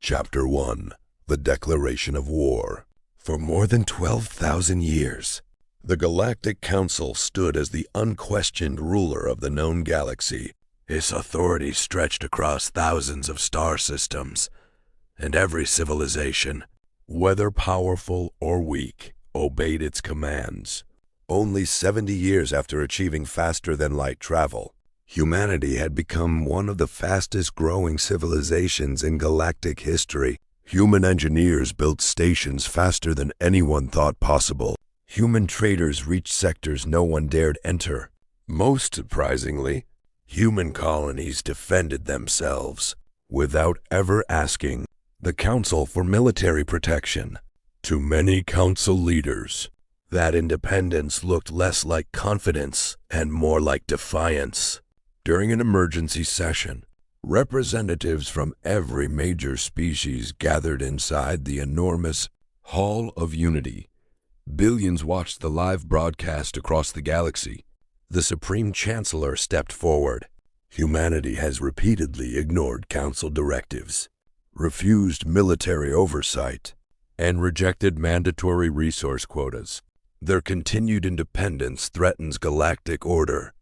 Chapter 1. The Declaration of War. For more than 12,000 years, the Galactic Council stood as the unquestioned ruler of the known galaxy. Its authority stretched across thousands of star systems, and every civilization, whether powerful or weak, obeyed its commands. Only 70 years after achieving faster-than-light travel, humanity had become one of the fastest-growing civilizations in galactic history. Human engineers built stations faster than anyone thought possible. Human traders reached sectors no one dared enter. Most surprisingly, human colonies defended themselves without ever asking the Council for military protection. To many council leaders, that independence looked less like confidence and more like defiance. During an emergency session, representatives from every major species gathered inside the enormous Hall of Unity. Billions watched the live broadcast across the galaxy. The Supreme Chancellor stepped forward. Humanity has repeatedly ignored Council directives, refused military oversight, and rejected mandatory resource quotas. Their continued independence threatens galactic order.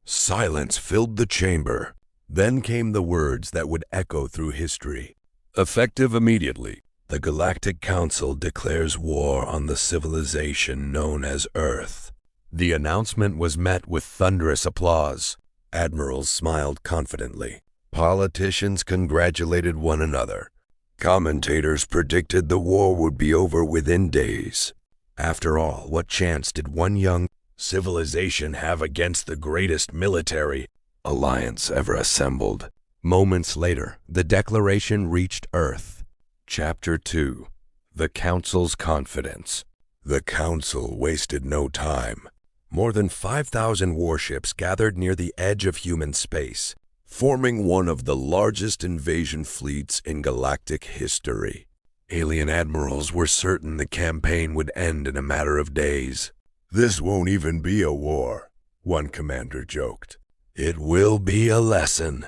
Silence filled the chamber. Then came the words that would echo through history. Effective immediately, the Galactic Council declares war on the civilization known as Earth. The announcement was met with thunderous applause. Admirals smiled confidently. Politicians congratulated one another. Commentators predicted the war would be over within days. After all, what chance did one young civilization have against the greatest military alliance ever assembled? Moments later, the declaration reached Earth. Chapter 2. The Council's Confidence. The Council wasted no time. More than 5,000 warships gathered near the edge of human space, forming one of the largest invasion fleets in galactic history. Alien admirals were certain the campaign would end in a matter of days. "This won't even be a war," one commander joked. "It will be a lesson."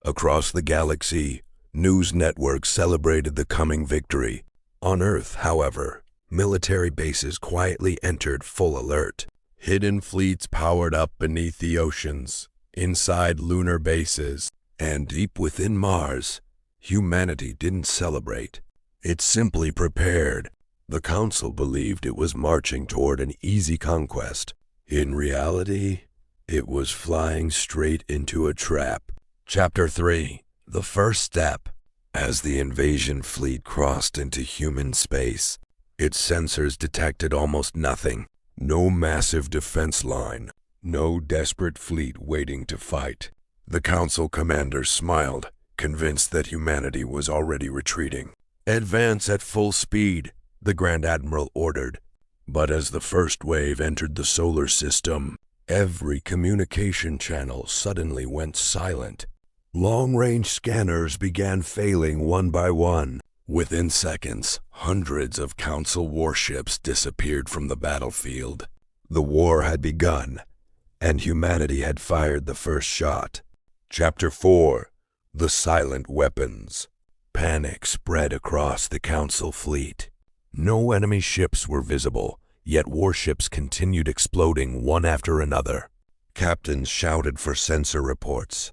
Across the galaxy, news networks celebrated the coming victory. On Earth, however, military bases quietly entered full alert. Hidden fleets powered up beneath the oceans, inside lunar bases, and deep within Mars. Humanity didn't celebrate. It simply prepared. The Council believed it was marching toward an easy conquest. In reality, it was flying straight into a trap. Chapter 3. The First Step. As the invasion fleet crossed into human space, its sensors detected almost nothing. No massive defense line. No desperate fleet waiting to fight. The Council commander smiled, convinced that humanity was already retreating. "Advance at full speed," the Grand Admiral ordered. But as the first wave entered the solar system, every communication channel suddenly went silent. Long-range scanners began failing one by one. Within seconds, hundreds of Council warships disappeared from the battlefield. The war had begun, and humanity had fired the first shot. Chapter 4. The Silent Weapons. Panic spread across the Council fleet. No enemy ships were visible, yet warships continued exploding one after another. Captains shouted for sensor reports,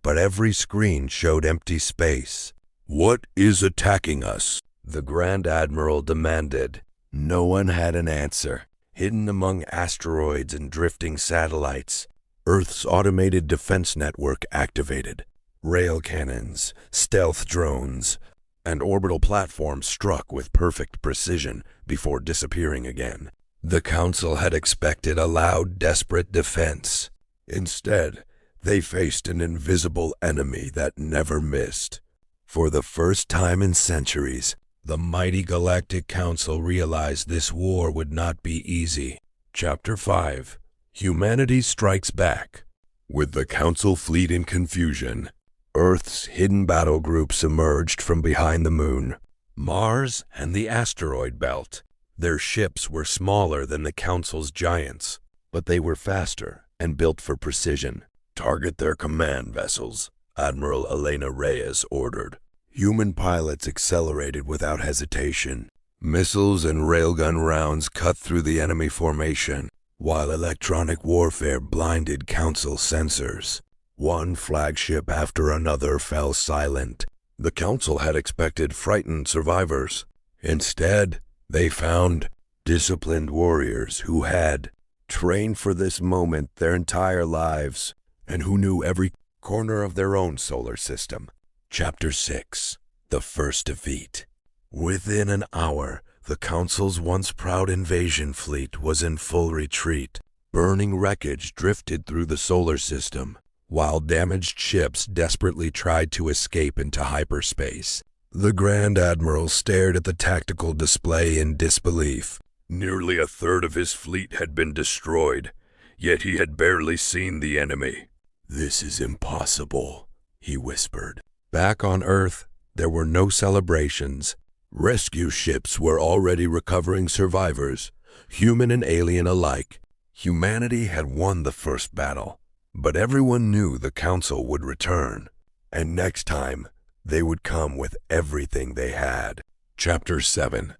but every screen showed empty space. "What is attacking us?" the Grand Admiral demanded. No one had an answer. Hidden among asteroids and drifting satellites, Earth's automated defense network activated. Rail cannons, stealth drones, and orbital platforms struck with perfect precision before disappearing again. The Council had expected a loud, desperate defense. Instead, they faced an invisible enemy that never missed. For the first time in centuries, the mighty Galactic Council realized this war would not be easy. Chapter 5. Humanity Strikes Back. With the Council fleet in confusion, Earth's hidden battle groups emerged from behind the moon. Mars and the asteroid belt. Their ships were smaller than the Council's giants, but they were faster and built for precision. "Target their command vessels," Admiral Elena Reyes ordered. Human pilots accelerated without hesitation. Missiles and railgun rounds cut through the enemy formation, while electronic warfare blinded Council sensors. One flagship after another fell silent. The Council had expected frightened survivors. Instead, they found disciplined warriors who had trained for this moment their entire lives and who knew every corner of their own solar system. Chapter 6. The First Defeat. Within an hour, the Council's once proud invasion fleet was in full retreat. Burning wreckage drifted through the solar system, while damaged ships desperately tried to escape into hyperspace. The Grand Admiral stared at the tactical display in disbelief. Nearly a third of his fleet had been destroyed, yet he had barely seen the enemy. "This is impossible," he whispered. Back on Earth, there were no celebrations. Rescue ships were already recovering survivors, human and alien alike. Humanity had won the first battle, but everyone knew the Council would return, and next time, they would come with everything they had. Chapter 7.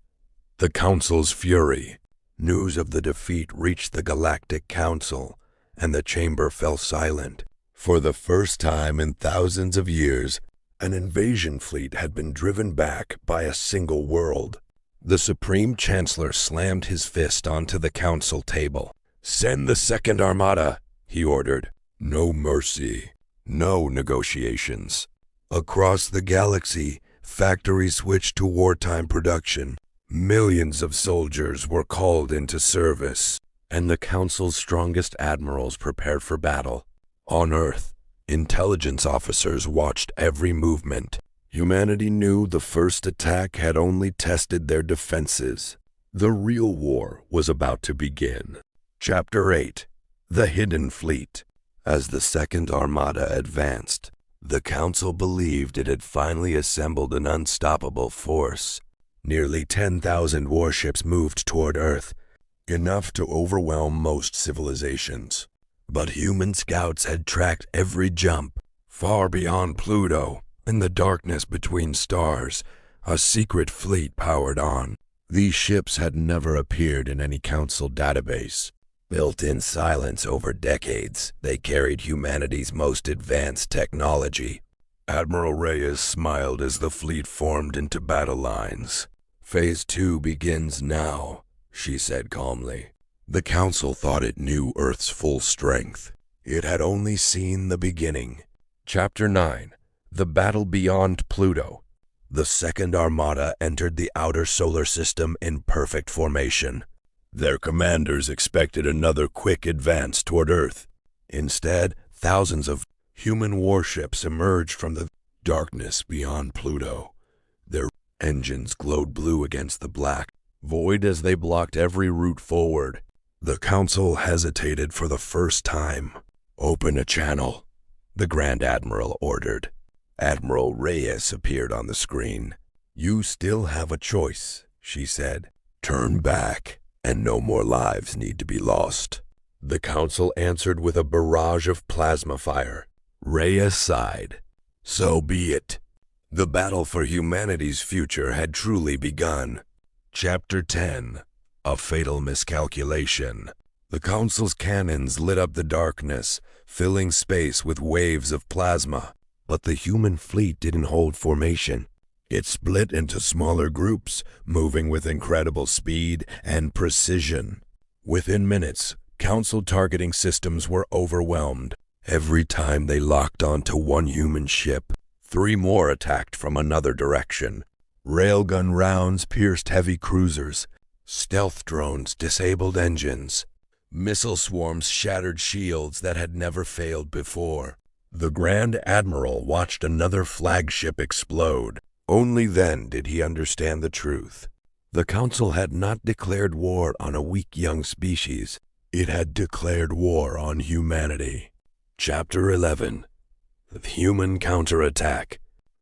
The Council's Fury. News of the defeat reached the Galactic Council, and the chamber fell silent. For the first time in thousands of years, an invasion fleet had been driven back by a single world. The Supreme Chancellor slammed his fist onto the Council table. "Send the Second Armada," he ordered. No mercy, no negotiations. Across the galaxy, factories switched to wartime production. Millions of soldiers were called into service, and the Council's strongest admirals prepared for battle. On Earth, intelligence officers watched every movement. Humanity knew the first attack had only tested their defenses. The real war was about to begin. Chapter 8. The Hidden Fleet. As the Second Armada advanced, the Council believed it had finally assembled an unstoppable force. Nearly 10,000 warships moved toward Earth, enough to overwhelm most civilizations. But human scouts had tracked every jump. Far beyond Pluto, in the darkness between stars, a secret fleet powered on. These ships had never appeared in any Council database. Built in silence over decades, they carried humanity's most advanced technology. Admiral Reyes smiled as the fleet formed into battle lines. "Phase 2 begins now," she said calmly. The Council thought it knew Earth's full strength. It had only seen the beginning. Chapter 9. The Battle Beyond Pluto. The Second Armada entered the outer solar system in perfect formation. Their commanders expected another quick advance toward Earth. Instead, thousands of human warships emerged from the darkness beyond Pluto. Their engines glowed blue against the black void as they blocked every route forward. The Council hesitated for the first time. "Open a channel," the Grand Admiral ordered. Admiral Reyes appeared on the screen. "You still have a choice," she said. "Turn back, and no more lives need to be lost." The Council answered with a barrage of plasma fire. Reyes sighed. "So be it." The battle for humanity's future had truly begun. Chapter 10. A Fatal Miscalculation. The Council's cannons lit up the darkness, filling space with waves of plasma. But the human fleet didn't hold formation. It split into smaller groups, moving with incredible speed and precision. Within minutes, Council targeting systems were overwhelmed. Every time they locked onto one human ship, 3 more attacked from another direction. Railgun rounds pierced heavy cruisers. Stealth drones disabled engines. Missile swarms shattered shields that had never failed before. The Grand Admiral watched another flagship explode. Only then did he understand the truth. The Council had not declared war on a weak young species. It had declared war on humanity. Chapter 11. The Human Counterattack.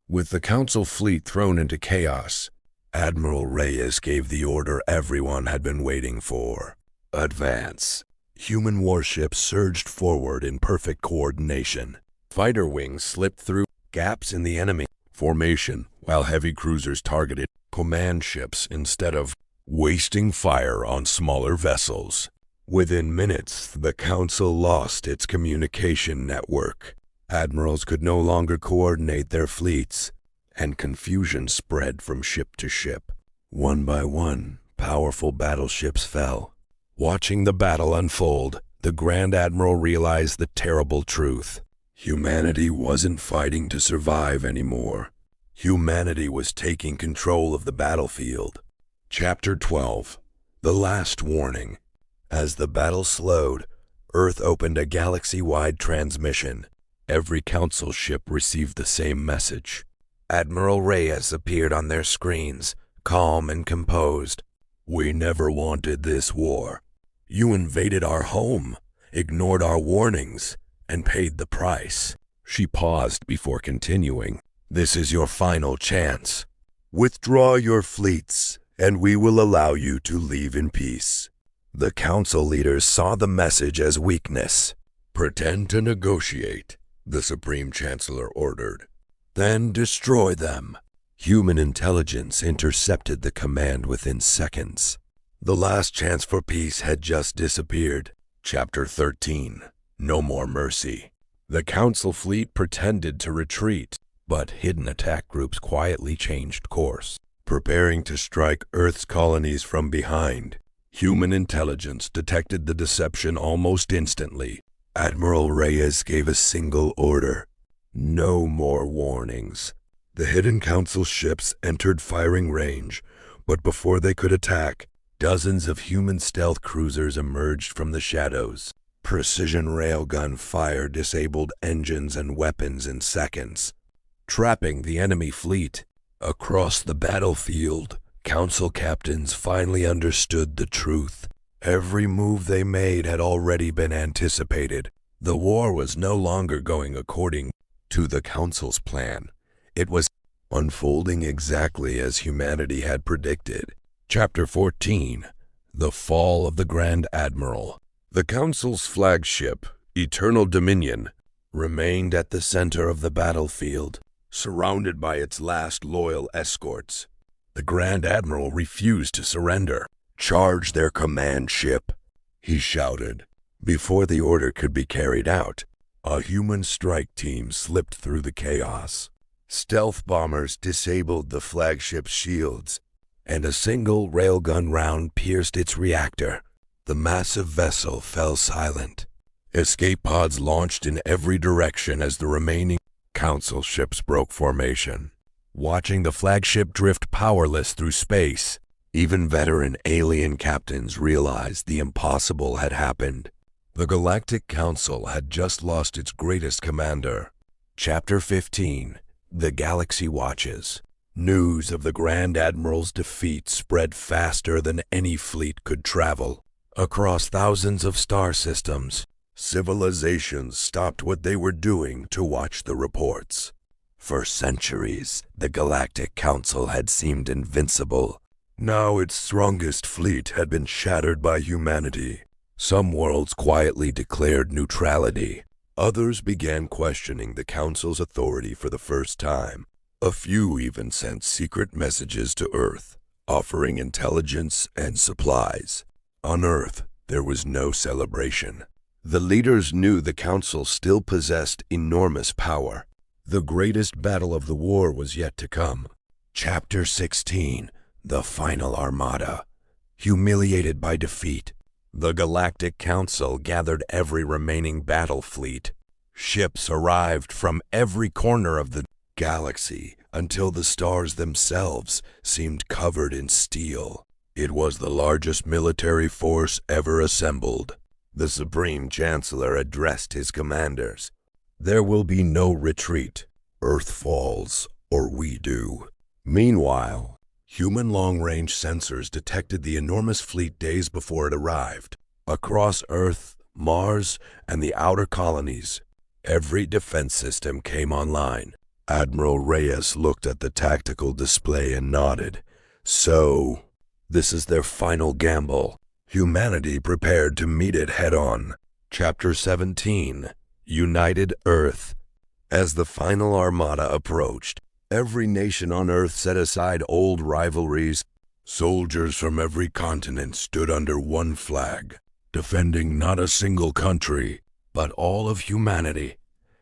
With the Council fleet thrown into chaos, Admiral Reyes gave the order everyone had been waiting for. Advance. Human warships surged forward in perfect coordination. Fighter wings slipped through gaps in the enemy formation, while heavy cruisers targeted command ships instead of wasting fire on smaller vessels. Within minutes, the Council lost its communication network. Admirals could no longer coordinate their fleets, and confusion spread from ship to ship. One by one, powerful battleships fell. Watching the battle unfold, the Grand Admiral realized the terrible truth. Humanity wasn't fighting to survive anymore. Humanity was taking control of the battlefield. Chapter 12. The Last Warning. As the battle slowed, Earth opened a galaxy-wide transmission. Every Council ship received the same message. Admiral Reyes appeared on their screens, calm and composed. "We never wanted this war. You invaded our home, ignored our warnings, and paid the price." She paused before continuing. "This is your final chance. Withdraw your fleets, and we will allow you to leave in peace." The Council leaders saw the message as weakness. "Pretend to negotiate," the Supreme Chancellor ordered. "Then destroy them." Human intelligence intercepted the command within seconds. The last chance for peace had just disappeared. Chapter 13. No More Mercy. The Council fleet pretended to retreat, but hidden attack groups quietly changed course, preparing to strike Earth's colonies from behind. Human intelligence detected the deception almost instantly. Admiral Reyes gave a single order: no more warnings. The hidden Council ships entered firing range, but before they could attack, dozens of human stealth cruisers emerged from the shadows. Precision railgun fire disabled engines and weapons in seconds, trapping the enemy fleet. Across the battlefield, Council captains finally understood the truth. Every move they made had already been anticipated. The war was no longer going according to the Council's plan. It was unfolding exactly as humanity had predicted. Chapter 14. The Fall of the Grand Admiral. The Council's flagship, Eternal Dominion, remained at the center of the battlefield, surrounded by its last loyal escorts. The Grand Admiral refused to surrender. "Charge their command ship," he shouted. Before the order could be carried out, a human strike team slipped through the chaos. Stealth bombers disabled the flagship's shields, and a single railgun round pierced its reactor. The massive vessel fell silent. Escape pods launched in every direction as the remaining Council ships broke formation. Watching the flagship drift powerless through space, even veteran alien captains realized the impossible had happened. The Galactic Council had just lost its greatest commander. Chapter 15. The Galaxy Watches. News of the Grand Admiral's defeat spread faster than any fleet could travel. Across thousands of star systems, civilizations stopped what they were doing to watch the reports. For centuries, the Galactic Council had seemed invincible. Now its strongest fleet had been shattered by humanity. Some worlds quietly declared neutrality. Others began questioning the Council's authority for the first time. A few even sent secret messages to Earth, offering intelligence and supplies. On Earth, there was no celebration. The leaders knew the Council still possessed enormous power. The greatest battle of the war was yet to come. Chapter 16. The Final Armada. Humiliated by defeat, the Galactic Council gathered every remaining battle fleet. Ships arrived from every corner of the galaxy until the stars themselves seemed covered in steel. It was the largest military force ever assembled. The Supreme Chancellor addressed his commanders. "There will be no retreat. Earth falls, or we do." Meanwhile, human long-range sensors detected the enormous fleet days before it arrived. Across Earth, Mars, and the outer colonies, every defense system came online. Admiral Reyes looked at the tactical display and nodded. So, this is their final gamble. Humanity prepared to meet it head-on. Chapter 17. United Earth. As the final armada approached, Every nation on Earth set aside old rivalries. Soldiers from every continent stood under one flag, defending not a single country, but all of humanity.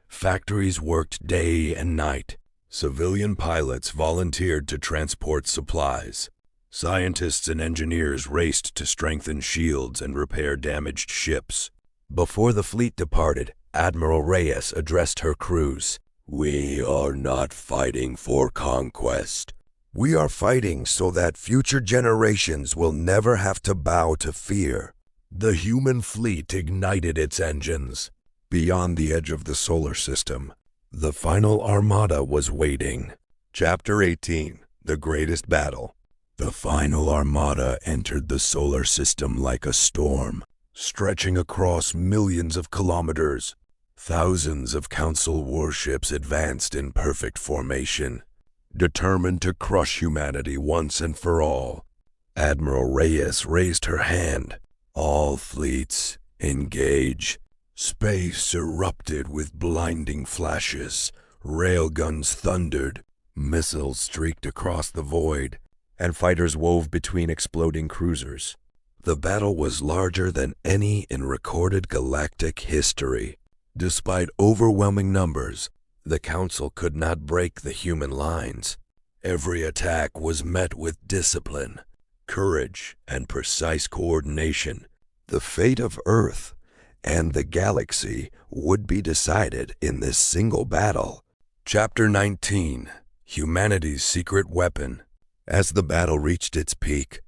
Factories worked day and night. Civilian pilots volunteered to transport supplies. Scientists and engineers raced to strengthen shields and repair damaged ships. Before the fleet departed, Admiral Reyes addressed her crews. "We are not fighting for conquest. We are fighting so that future generations will never have to bow to fear." The human fleet ignited its engines. Beyond the edge of the solar system, the final armada was waiting. Chapter 18, The Greatest Battle. The final armada entered the solar system like a storm, stretching across millions of kilometers. Thousands of Council warships advanced in perfect formation, determined to crush humanity once and for all. Admiral Reyes raised her hand. "All fleets, engage." Space erupted with blinding flashes. Railguns thundered. Missiles streaked across the void, and fighters wove between exploding cruisers. The battle was larger than any in recorded galactic history. Despite overwhelming numbers, the Council could not break the human lines. Every attack was met with discipline, courage, and precise coordination. The fate of Earth and the galaxy would be decided in this single battle. Chapter 19, Humanity's Secret Weapon. As the battle reached its peak,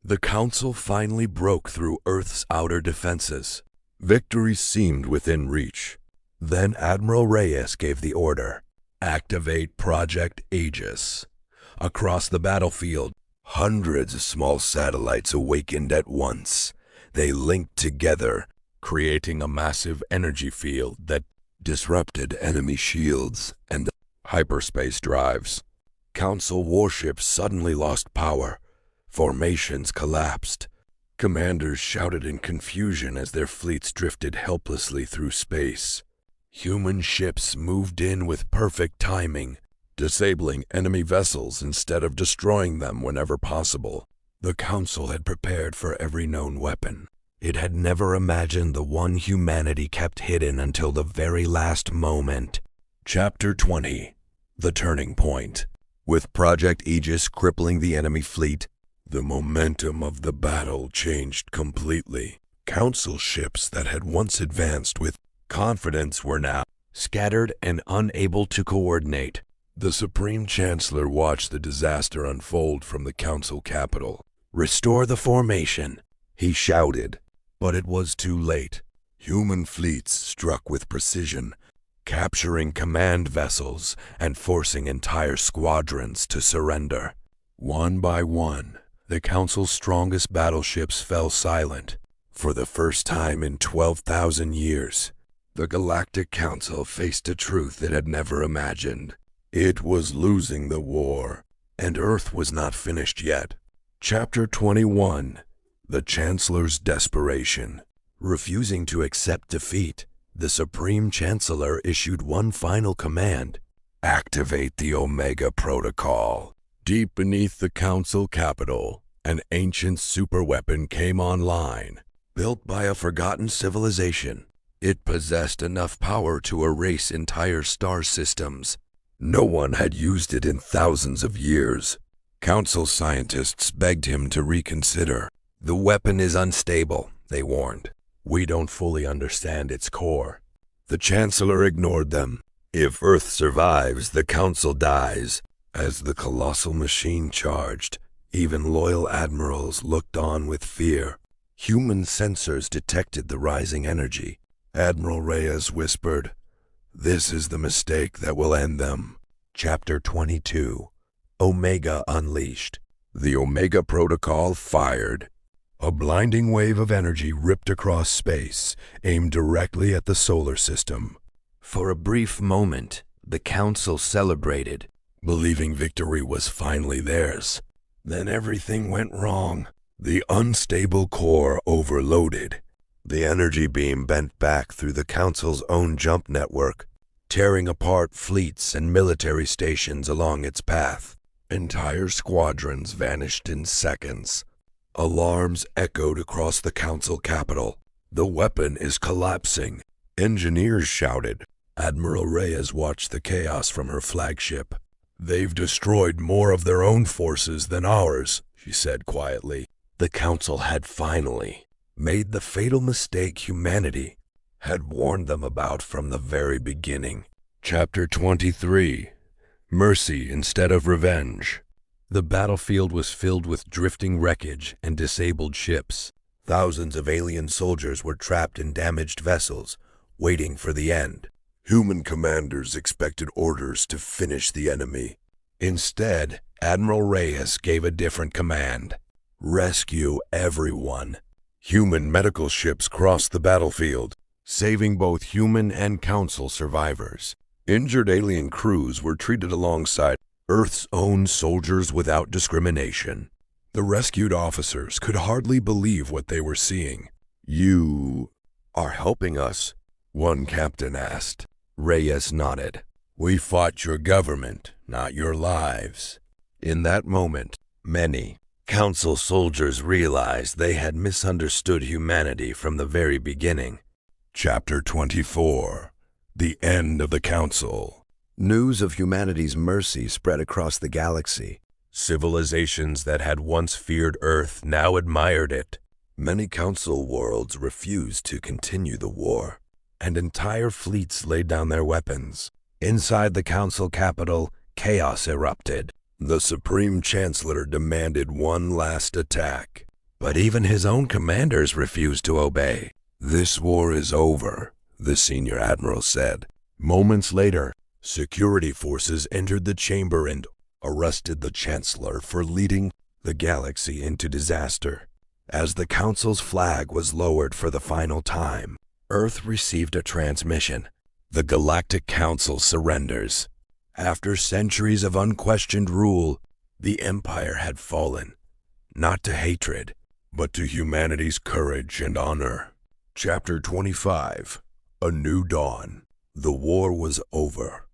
the Council finally broke through Earth's outer defenses. Victory seemed within reach. Then Admiral Reyes gave the order, "Activate Project Aegis." Across the battlefield, hundreds of small satellites awakened at once. They linked together, creating a massive energy field that disrupted enemy shields and hyperspace drives. Council warships suddenly lost power. Formations collapsed. Commanders shouted in confusion as their fleets drifted helplessly through space. Human ships moved in with perfect timing, disabling enemy vessels instead of destroying them whenever possible. The Council had prepared for every known weapon. It had never imagined the one humanity kept hidden until the very last moment. Chapter 20, The Turning Point. With Project Aegis crippling the enemy fleet, the momentum of the battle changed completely. Council ships that had once advanced with confidence were now scattered and unable to coordinate. The Supreme Chancellor watched the disaster unfold from the Council capital. "Restore the formation," he shouted. But it was too late. Human fleets struck with precision, capturing command vessels and forcing entire squadrons to surrender. One by one, the Council's strongest battleships fell silent. For the first time in 12,000 years, the Galactic Council faced a truth it had never imagined. It was losing the war, and Earth was not finished yet. Chapter 21, The Chancellor's Desperation. Refusing to accept defeat, the Supreme Chancellor issued one final command: activate the Omega Protocol. Deep beneath the Council capital, an ancient superweapon came online. Built by a forgotten civilization, it possessed enough power to erase entire star systems. No one had used it in thousands of years. Council scientists begged him to reconsider. "The weapon is unstable," they warned. "We don't fully understand its core." The Chancellor ignored them. "If Earth survives, the Council dies." As the colossal machine charged, even loyal admirals looked on with fear. Human sensors detected the rising energy. Admiral Reyes whispered, "This is the mistake that will end them." Chapter 22, Omega Unleashed. The Omega Protocol fired. A blinding wave of energy ripped across space, aimed directly at the solar system. For a brief moment, the Council celebrated, believing victory was finally theirs. Then everything went wrong. The unstable core overloaded. The energy beam bent back through the Council's own jump network. tearing apart fleets and military stations along its path. Entire squadrons vanished in seconds. Alarms echoed across the council capital. "The weapon is collapsing," engineers shouted. Admiral Reyes watched the chaos from her flagship. "They've destroyed more of their own forces than ours," she said quietly. The council had finally made the fatal mistake humanity had warned them about from the very beginning. Chapter 23. Mercy Instead of Revenge. The battlefield was filled with drifting wreckage and disabled ships. Thousands of alien soldiers were trapped in damaged vessels, waiting for the end. Human commanders expected orders to finish the enemy. Instead, Admiral Reyes gave a different command: rescue everyone. Human medical ships crossed the battlefield, saving both human and council survivors. Injured alien crews were treated alongside Earth's own soldiers without discrimination. The rescued officers could hardly believe what they were seeing. "You are helping us?" one captain asked. Reyes nodded. "We fought your government, not your lives." In that moment, many council soldiers realized they had misunderstood humanity from the very beginning. Chapter 24. The End of the Council. News of humanity's mercy spread across the galaxy. Civilizations that had once feared Earth now admired it. Many council worlds refused to continue the war, and entire fleets laid down their weapons. Inside the council capital, chaos erupted. The Supreme Chancellor demanded one last attack, but even his own commanders refused to obey. "This war is over," the senior admiral said. Moments later, security forces entered the chamber and arrested the Chancellor for leading the galaxy into disaster. As the Council's flag was lowered for the final time, Earth received a transmission. The Galactic Council surrenders. After centuries of unquestioned rule, the Empire had fallen, not to hatred, but to humanity's courage and honor. Chapter 25. A New Dawn. The war was over,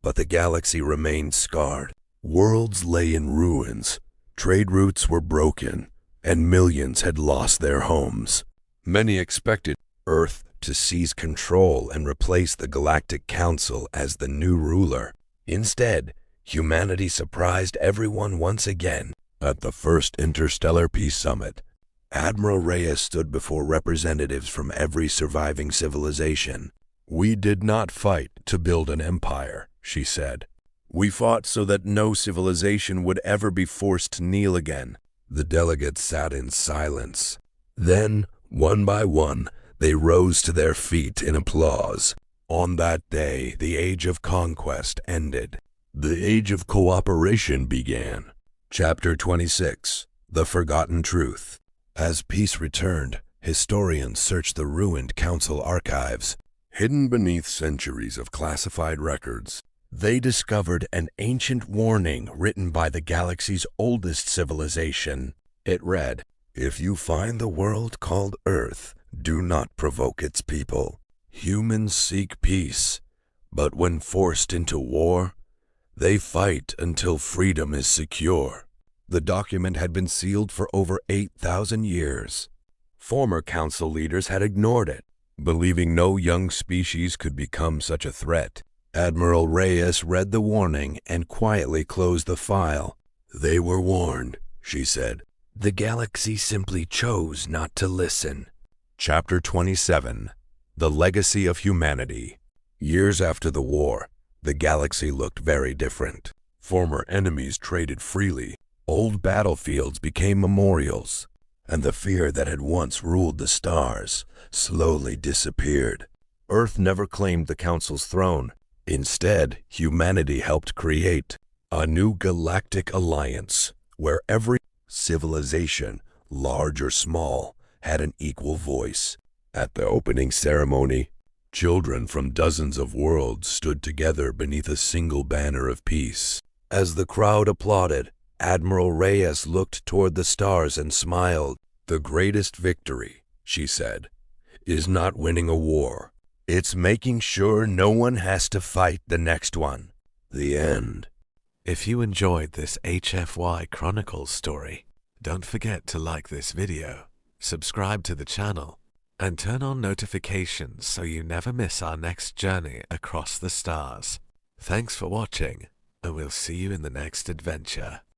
but the galaxy remained scarred. Worlds lay in ruins, trade routes were broken, and millions had lost their homes. Many expected Earth to seize control and replace the Galactic Council as the new ruler. Instead, humanity surprised everyone once again. At the first Interstellar Peace Summit, Admiral Reyes stood before representatives from every surviving civilization. "We did not fight to build an empire," she said. "We fought so that no civilization would ever be forced to kneel again." The delegates sat in silence. Then, one by one, they rose to their feet in applause. On that day, the age of conquest ended. The age of cooperation began. Chapter 26. The Forgotten Truth. As peace returned, historians searched the ruined council archives. Hidden beneath centuries of classified records, they discovered an ancient warning written by the galaxy's oldest civilization. It read, "If you find the world called Earth, do not provoke its people. Humans seek peace, but when forced into war, they fight until freedom is secure." The document had been sealed for over 8,000 years. Former council leaders had ignored it, believing no young species could become such a threat. Admiral Reyes read the warning and quietly closed the file. "They were warned," she said. "The galaxy simply chose not to listen." Chapter 27. The Legacy of Humanity. Years after the war, the galaxy looked very different. Former enemies traded freely. Old battlefields became memorials, and the fear that had once ruled the stars slowly disappeared. Earth never claimed the Council's throne. Instead, humanity helped create a new galactic alliance where every civilization, large or small, had an equal voice. At the opening ceremony, children from dozens of worlds stood together beneath a single banner of peace. As the crowd applauded, Admiral Reyes looked toward the stars and smiled. "The greatest victory," she said, "is not winning a war, It's making sure no one has to fight the next one. The end. If you enjoyed this HFY Chronicles story, don't forget to like this video, subscribe to the channel, and turn on notifications so you never miss our next journey across the stars. Thanks for watching, and we'll see you in the next adventure.